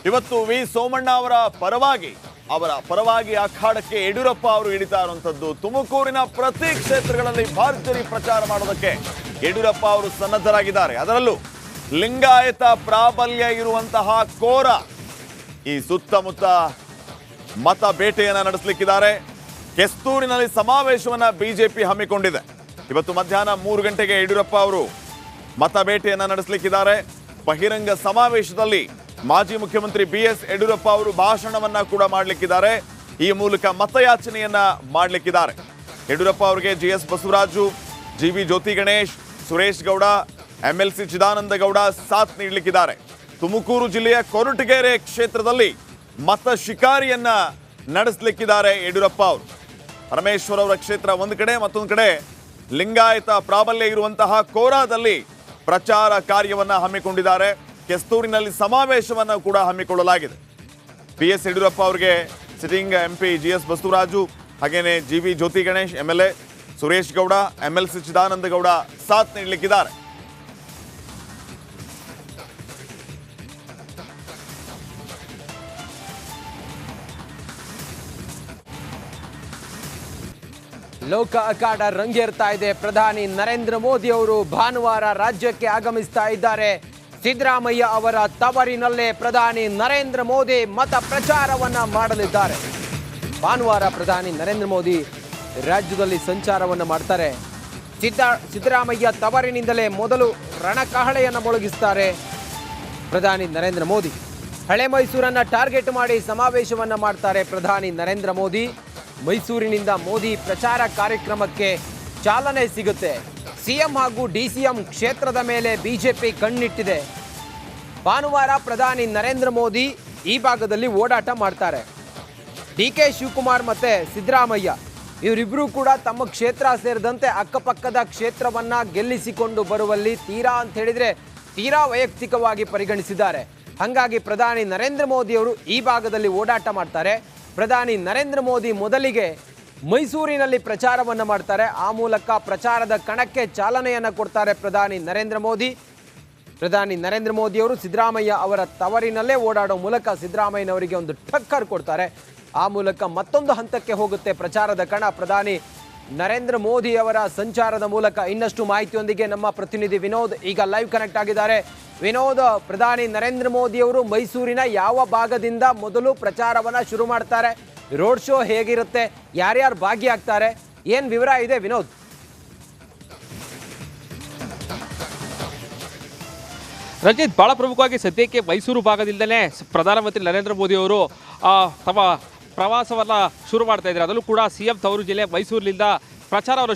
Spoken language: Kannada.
ಇವತ್ತು ವಿ ಸೋಮಣ್ಣ ಅವರ ಪರವಾಗಿ ಅಖಾಡಕ್ಕೆ ಯಡಿಯೂರಪ್ಪ ಅವರು ಇಳಿತಾ ಇರುವಂತದ್ದು. ತುಮಕೂರಿನ ಪ್ರತಿ ಕ್ಷೇತ್ರಗಳಲ್ಲಿ ಭರ್ಜರಿ ಪ್ರಚಾರ ಮಾಡೋದಕ್ಕೆ ಯಡಿಯೂರಪ್ಪ ಅವರು ಸನ್ನದ್ಧರಾಗಿದ್ದಾರೆ. ಅದರಲ್ಲೂ ಲಿಂಗಾಯತ ಪ್ರಾಬಲ್ಯ ಇರುವಂತಹ ಕೋರ ಈ ಸುತ್ತಮುತ್ತ ಮತ ಬೇಟೆಯನ್ನ ನಡೆಸಲಿಕ್ಕಿದ್ದಾರೆ. ಕೆಸ್ತೂರಿನಲ್ಲಿ ಸಮಾವೇಶವನ್ನ ಬಿಜೆಪಿ ಹಮ್ಮಿಕೊಂಡಿದೆ. ಇವತ್ತು ಮಧ್ಯಾಹ್ನ 3 ಗಂಟೆಗೆ ಯಡಿಯೂರಪ್ಪ ಅವರು ಮತ ಬೇಟೆಯನ್ನ ನಡೆಸಲಿಕ್ಕಿದ್ದಾರೆ. ಬಹಿರಂಗ ಸಮಾವೇಶದಲ್ಲಿ ಮಾಜಿ ಮುಖ್ಯಮಂತ್ರಿ BS ಯಡಿಯೂರಪ್ಪ ಅವರು ಭಾಷಣವನ್ನ ಕೂಡ ಮಾಡಲಿಕ್ಕಿದ್ದಾರೆ. ಈ ಮೂಲಕ ಮತಯಾಚನೆಯನ್ನ ಮಾಡಲಿಕ್ಕಿದ್ದಾರೆ. ಯಡಿಯೂರಪ್ಪ ಅವರಿಗೆ GS ಬಸವರಾಜು, GV ಜ್ಯೋತಿ ಗಣೇಶ್, ಸುರೇಶ್ ಗೌಡ, MLC ಚಿದಾನಂದ ಗೌಡ ಸಾಥ್ ನೀಡಲಿಕ್ಕಿದ್ದಾರೆ. ತುಮಕೂರು ಜಿಲ್ಲೆಯ ಕೊರಟಗೆರೆ ಕ್ಷೇತ್ರದಲ್ಲಿ ಮತ ಶಿಕಾರಿಯನ್ನ ನಡೆಸಲಿಕ್ಕಿದ್ದಾರೆ ಯಡಿಯೂರಪ್ಪ ಅವರು. ಪರಮೇಶ್ವರ್ ಅವರ ಕ್ಷೇತ್ರ ಒಂದು ಕಡೆ, ಮತ್ತೊಂದು ಕಡೆ ಲಿಂಗಾಯತ ಪ್ರಾಬಲ್ಯ ಇರುವಂತಹ ಕೋರಾದಲ್ಲಿ ಪ್ರಚಾರ ಕಾರ್ಯವನ್ನ ಹಮ್ಮಿಕೊಂಡಿದ್ದಾರೆ. ಕೆಸ್ತೂರಿನಲ್ಲಿ ಸಮಾವೇಶವನ್ನು ಕೂಡ ಹಮ್ಮಿಕೊಳ್ಳಲಾಗಿದೆ. BS ಯಡಿಯೂರಪ್ಪ ಅವರಿಗೆ ಸಿಟ್ಟಿಂಗ್ MP GS ಬಸವರಾಜು, ಹಾಗೇನೆ GV ಜ್ಯೋತಿ ಗಣೇಶ್, MLA ಸುರೇಶ್ ಗೌಡ, MLC ಚಿದಾನಂದ ಗೌಡ ಸಾಥ್ ನೀಡಲಿಕ್ಕಿದ್ದಾರೆ. ಲೋಕ ಅಖಾಡ ರಂಗೇರ್ತಾ ಇದೆ. ಪ್ರಧಾನಿ ನರೇಂದ್ರ ಮೋದಿ ಅವರು ಭಾನುವಾರ ರಾಜ್ಯಕ್ಕೆ ಆಗಮಿಸ್ತಾ ಇದ್ದಾರೆ. ಸಿದ್ದರಾಮಯ್ಯ ಅವರ ತವರಿನಲ್ಲೇ ಪ್ರಧಾನಿ ನರೇಂದ್ರ ಮೋದಿ ಮತ ಪ್ರಚಾರವನ್ನ ಮಾಡಲಿದ್ದಾರೆ. ಭಾನುವಾರ ಪ್ರಧಾನಿ ನರೇಂದ್ರ ಮೋದಿ ರಾಜ್ಯದಲ್ಲಿ ಸಂಚಾರವನ್ನ ಮಾಡ್ತಾರೆ. ಸಿದ್ದರಾಮಯ್ಯ ತವರಿನಿಂದಲೇ ಮೊದಲು ರಣಕಹಳೆಯನ್ನು ಮೊಳಗಿಸ್ತಾರೆ ಪ್ರಧಾನಿ ನರೇಂದ್ರ ಮೋದಿ. ಹಳೆ ಮೈಸೂರನ್ನ ಟಾರ್ಗೆಟ್ ಮಾಡಿ ಸಮಾವೇಶವನ್ನ ಮಾಡ್ತಾರೆ ಪ್ರಧಾನಿ ನರೇಂದ್ರ ಮೋದಿ. ಮೈಸೂರಿನಿಂದ ಮೋದಿ ಪ್ರಚಾರ ಕಾರ್ಯಕ್ರಮಕ್ಕೆ ಚಾಲನೆ ಸಿಗುತ್ತೆ. CM ಹಾಗೂ DCM ಕ್ಷೇತ್ರದ ಮೇಲೆ ಬಿಜೆಪಿ ಕಣ್ಣಿಟ್ಟಿದೆ. ಭಾನುವಾರ ಪ್ರಧಾನಿ ನರೇಂದ್ರ ಮೋದಿ ಈ ಭಾಗದಲ್ಲಿ ಓಡಾಟ ಮಾಡ್ತಾರೆ. DK ಶಿವಕುಮಾರ್ ಮತ್ತೆ ಸಿದ್ದರಾಮಯ್ಯ ಇವರಿಬ್ಬರೂ ಕೂಡ ತಮ್ಮ ಕ್ಷೇತ್ರ ಸೇರಿದಂತೆ ಅಕ್ಕಪಕ್ಕದ ಕ್ಷೇತ್ರವನ್ನ ಗೆಲ್ಲಿಸಿಕೊಂಡು ಬರುವಲ್ಲಿ ತೀರಾ ವೈಯಕ್ತಿಕವಾಗಿ ಪರಿಗಣಿಸಿದ್ದಾರೆ. ಹಾಗಾಗಿ ಪ್ರಧಾನಿ ನರೇಂದ್ರ ಮೋದಿ ಅವರು ಈ ಭಾಗದಲ್ಲಿ ಓಡಾಟ ಮಾಡ್ತಾರೆ. ಪ್ರಧಾನಿ ನರೇಂದ್ರ ಮೋದಿ ಮೊದಲಿಗೆ ಮೈಸೂರಿನಲ್ಲಿ ಪ್ರಚಾರವನ್ನು ಮಾಡ್ತಾರೆ. ಆ ಮೂಲಕ ಪ್ರಚಾರದ ಕಣಕ್ಕೆ ಚಾಲನೆಯನ್ನು ಕೊಡ್ತಾರೆ ಪ್ರಧಾನಿ ನರೇಂದ್ರ ಮೋದಿ. ಪ್ರಧಾನಿ ನರೇಂದ್ರ ಮೋದಿ ಅವರು ಸಿದ್ದರಾಮಯ್ಯ ಅವರ ತವರಿನಲ್ಲೇ ಓಡಾಡೋ ಮೂಲಕ ಸಿದ್ದರಾಮಯ್ಯನವರಿಗೆ ಒಂದು ಟಕ್ಕರ್ ಕೊಡ್ತಾರೆ. ಆ ಮೂಲಕ ಮತ್ತೊಂದು ಹಂತಕ್ಕೆ ಹೋಗುತ್ತೆ ಪ್ರಚಾರದ ಕಣ. ಪ್ರಧಾನಿ ನರೇಂದ್ರ ಮೋದಿ ಅವರ ಸಂಚಾರದ ಮೂಲಕ ಇನ್ನಷ್ಟು ಮಾಹಿತಿಯೊಂದಿಗೆ ನಮ್ಮ ಪ್ರತಿನಿಧಿ ವಿನೋದ್ ಈಗ ಲೈವ್ ಕನೆಕ್ಟ್ ಆಗಿದ್ದಾರೆ. ವಿನೋದ್, ಪ್ರಧಾನಿ ನರೇಂದ್ರ ಮೋದಿ ಅವರು ಮೈಸೂರಿನ ಯಾವ ಭಾಗದಿಂದ ಮೊದಲು ಪ್ರಚಾರವನ್ನ ಶುರು ಮಾಡ್ತಾರೆ? ರೋಡ್ ಶೋ ಹೇಗಿರುತ್ತೆ? ಯಾರ್ಯಾರು ಭಾಗಿಯಾಗ್ತಾರೆ? ಏನ್ ವಿವರ ಇದೆ ವಿನೋದ್? ರಂಜಿತ್, ಬಹಳ ಪ್ರಮುಖವಾಗಿ ಸದ್ಯಕ್ಕೆ ಮೈಸೂರು ಭಾಗದಿಂದಲೇ ಪ್ರಧಾನಮಂತ್ರಿ ನರೇಂದ್ರ ಮೋದಿ ಅವರು ತಮ್ಮ ಪ್ರವಾಸವನ್ನ ಶುರು ಮಾಡ್ತಾ ಇದ್ದಾರೆ. ಅದರಲ್ಲೂ ಕೂಡ CM ತವರು ಜಿಲ್ಲೆ ಮೈಸೂರಿನಿಂದ ಪ್ರಚಾರವನ್ನು